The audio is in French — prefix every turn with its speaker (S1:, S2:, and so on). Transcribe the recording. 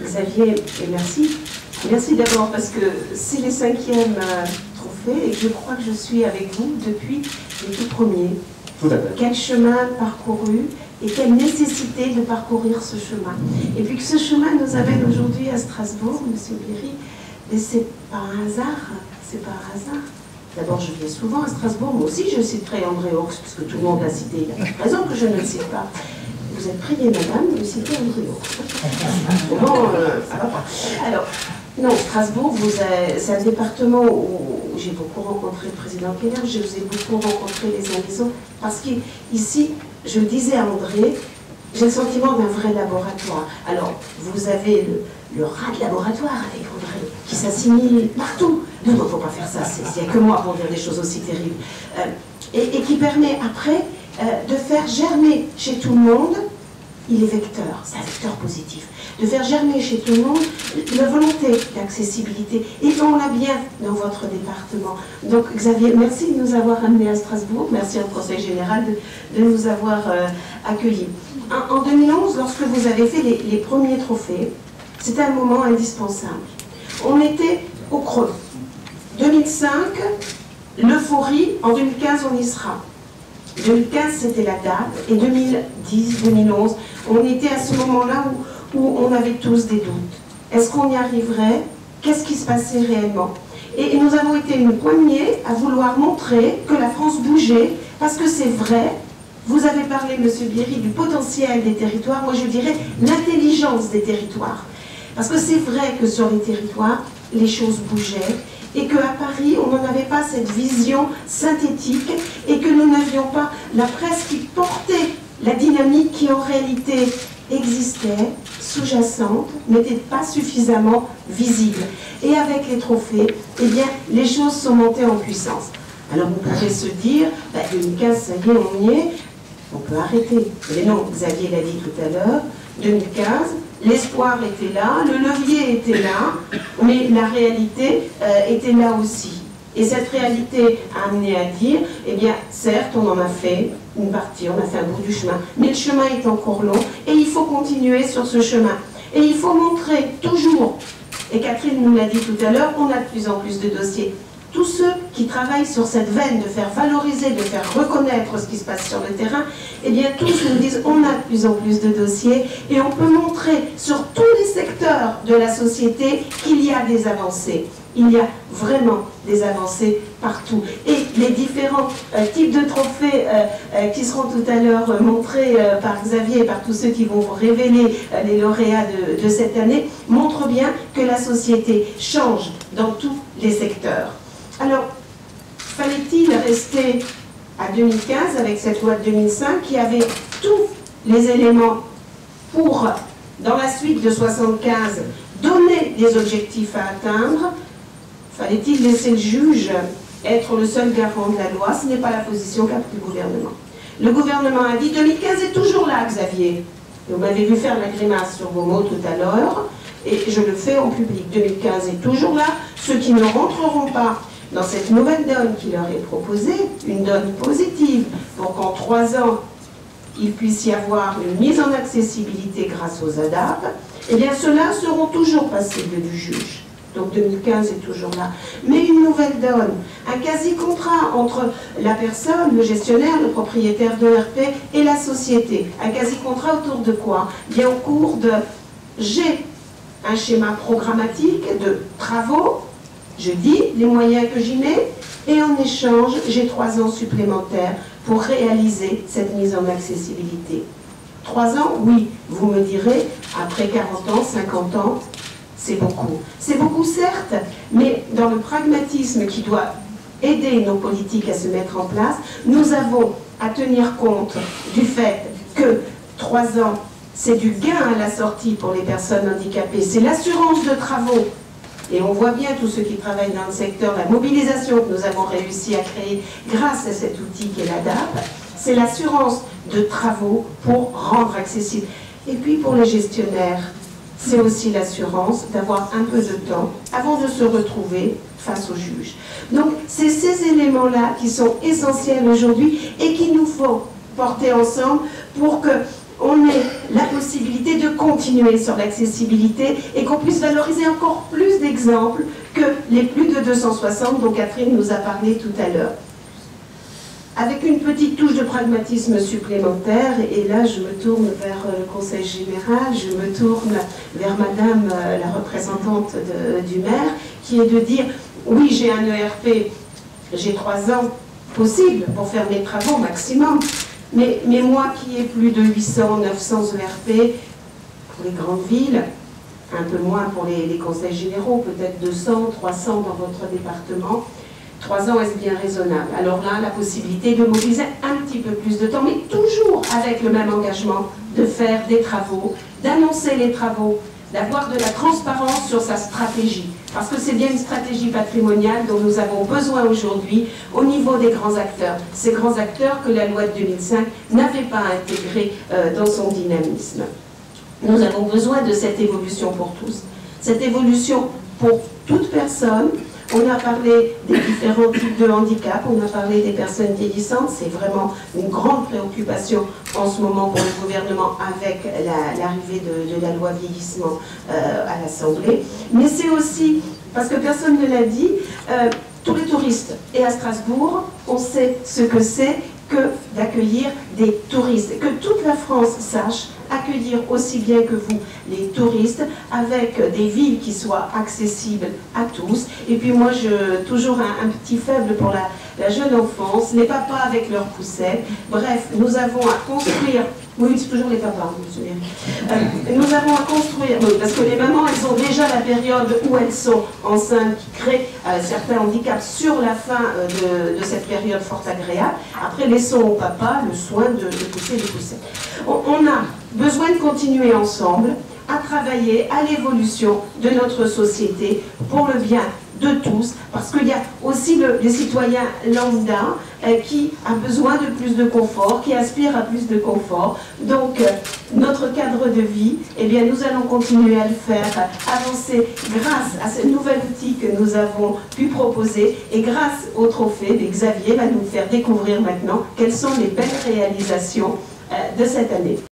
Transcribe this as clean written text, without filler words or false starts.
S1: Xavier, et merci. Merci d'abord parce que c'est les 5e trophées et je crois que je suis avec vous depuis les tout premiers.
S2: Tout à fait.
S1: Quel chemin parcouru et quelle nécessité de parcourir ce chemin. Et puis que ce chemin nous amène aujourd'hui à Strasbourg, Monsieur Bléry, et c'est par hasard, c'est par hasard. D'abord, je viens souvent à Strasbourg, moi aussi je citerai André Hawks, puisque tout le monde l'a cité, il a raison que je ne le cite pas. Vous êtes priée, madame, de citer André Hawks. Bon, ça va pas. Alors, non, Strasbourg, c'est un département où j'ai beaucoup rencontré le président Keller, je vous ai beaucoup rencontré les uns les autres, parce qu'ici, je le disais à André, j'ai le sentiment d'un vrai laboratoire. Alors, vous avez le rat de laboratoire avec André, qui s'assimile partout. Non, non, il ne faut pas faire ça, il n'y a que moi pour dire des choses aussi terribles. Et qui permet après de faire germer chez tout le monde, il est vecteur, c'est un vecteur positif, de faire germer chez tout le monde la volonté d'accessibilité. Et on l'a bien dans votre département. Donc Xavier, merci de nous avoir amenés à Strasbourg, merci au Conseil Général de nous avoir accueillis. En 2011, lorsque vous avez fait les premiers trophées, c'était un moment indispensable. On était au creux. 2005, l'euphorie, en 2015 on y sera. 2015 c'était la date, et 2010, 2011, on était à ce moment-là où on avait tous des doutes. Est-ce qu'on y arriverait? Qu'est-ce qui se passait réellement? Et nous avons été une poignée à vouloir montrer que la France bougeait, parce que c'est vrai, vous avez parlé, Monsieur Bléry, du potentiel des territoires, moi je dirais l'intelligence des territoires. Parce que c'est vrai que sur les territoires, les choses bougeaient, et qu'à Paris, on n'en avait pas cette vision synthétique, et que nous n'avions pas la presse qui portait la dynamique qui en réalité existait, sous-jacente, n'était pas suffisamment visible. Et avec les trophées, eh bien, les choses sont montées en puissance. Alors vous pouvez se dire, 2015, ça y est, on y est, on peut arrêter. Mais non, Xavier l'a dit tout à l'heure, 2015, l'espoir était là, le levier était là, mais la réalité était là aussi. Et cette réalité a amené à dire, eh bien, certes, on en a fait une partie, on a fait un bout du chemin, mais le chemin est encore long, et il faut continuer sur ce chemin. Et il faut montrer toujours, et Catherine nous l'a dit tout à l'heure, on a de plus en plus de dossiers. Tous ceux qui travaillent sur cette veine de faire valoriser, de faire reconnaître ce qui se passe sur le terrain, eh bien tous nous disent on a de plus en plus de dossiers et on peut montrer sur tous les secteurs de la société qu'il y a des avancées. Il y a vraiment des avancées partout. Et les différents types de trophées qui seront tout à l'heure montrés par Xavier et par tous ceux qui vont vous révéler les lauréats de cette année montrent bien que la société change dans tous les secteurs. Alors, fallait-il rester à 2015 avec cette loi de 2005 qui avait tous les éléments pour, dans la suite de 75, donner des objectifs à atteindre? Fallait-il laisser le juge être le seul garant de la loi? Ce n'est pas la position qu'a pris le gouvernement. Le gouvernement a dit 2015 est toujours là, Xavier. Vous m'avez vu faire la grimace sur vos mots tout à l'heure, et je le fais en public. 2015 est toujours là. Ceux qui ne rentreront pas dans cette nouvelle donne qui leur est proposée, une donne positive, pour qu'en 3 ans, il puisse y avoir une mise en accessibilité grâce aux ADAP, eh bien ceux-là seront toujours passibles du juge. Donc 2015 est toujours là. Mais une nouvelle donne, un quasi-contrat entre la personne, le gestionnaire, le propriétaire de l'ERP et la société. Un quasi-contrat autour de quoi? Bien au cours de j'ai un schéma programmatique de travaux, je dis les moyens que j'y mets, et en échange, j'ai 3 ans supplémentaires pour réaliser cette mise en accessibilité. 3 ans, oui, vous me direz, après 40 ans, 50 ans, c'est beaucoup. C'est beaucoup, certes, mais dans le pragmatisme qui doit aider nos politiques à se mettre en place, nous avons à tenir compte du fait que 3 ans, c'est du gain à la sortie pour les personnes handicapées, c'est l'assurance de travaux. Et on voit bien tous ceux qui travaillent dans le secteur, la mobilisation que nous avons réussi à créer grâce à cet outil qu'est l'ADAP, c'est l'assurance de travaux pour rendre accessible. Et puis pour les gestionnaires, c'est aussi l'assurance d'avoir un peu de temps avant de se retrouver face au juge. Donc c'est ces éléments-là qui sont essentiels aujourd'hui et qu'il nous faut porter ensemble pour qu'on ait la possibilité de continuer sur l'accessibilité et qu'on puisse valoriser encore plus d'exemples que les plus de 260 dont Catherine nous a parlé tout à l'heure. Avec une petite touche de pragmatisme supplémentaire, et là je me tourne vers le Conseil général, je me tourne vers Madame la représentante du maire, qui est de dire, oui j'ai un ERP, j'ai 3 ans possible pour faire mes travaux maximum, mais moi qui ai plus de 800, 900 ERP pour les grandes villes, un peu moins pour les conseils généraux, peut-être 200, 300 dans votre département, 3 ans, est-ce bien raisonnable? Alors là, la possibilité de mobiliser un petit peu plus de temps, mais toujours avec le même engagement de faire des travaux, d'annoncer les travaux, d'avoir de la transparence sur sa stratégie. Parce que c'est bien une stratégie patrimoniale dont nous avons besoin aujourd'hui au niveau des grands acteurs. Ces grands acteurs que la loi de 2005 n'avait pas intégrés dans son dynamisme. Nous avons besoin de cette évolution pour tous. Cette évolution pour toute personne. On a parlé des différents types de handicap, on a parlé des personnes vieillissantes, c'est vraiment une grande préoccupation en ce moment pour le gouvernement avec l'arrivée de la loi vieillissement à l'Assemblée. Mais c'est aussi, parce que personne ne l'a dit, tous les touristes. Et à Strasbourg, on sait ce que c'est que d'accueillir des touristes. Que toute la France sache accueillir aussi bien que vous les touristes avec des villes qui soient accessibles à tous. Et puis moi, j'ai toujours un petit faible pour la jeune enfance, les papas avec leurs poussettes. Bref, nous avons à construire. Oui, c'est toujours les papas, monsieur Méry. Nous avons à construire, parce que les mamans, elles ont déjà la période où elles sont enceintes, qui crée certains handicaps sur la fin de cette période fort agréable. Après, laissons au papa le soin de pousser les poussettes. On a besoin de continuer ensemble à travailler à l'évolution de notre société pour le bien de tous, parce qu'il y a aussi les citoyens lambda qui a besoin de plus de confort, qui aspire à plus de confort. Donc, notre cadre de vie, eh bien, nous allons continuer à le faire, avancer grâce à ce nouvel outil que nous avons pu proposer et grâce au trophée. Xavier va nous faire découvrir maintenant quelles sont les belles réalisations de cette année.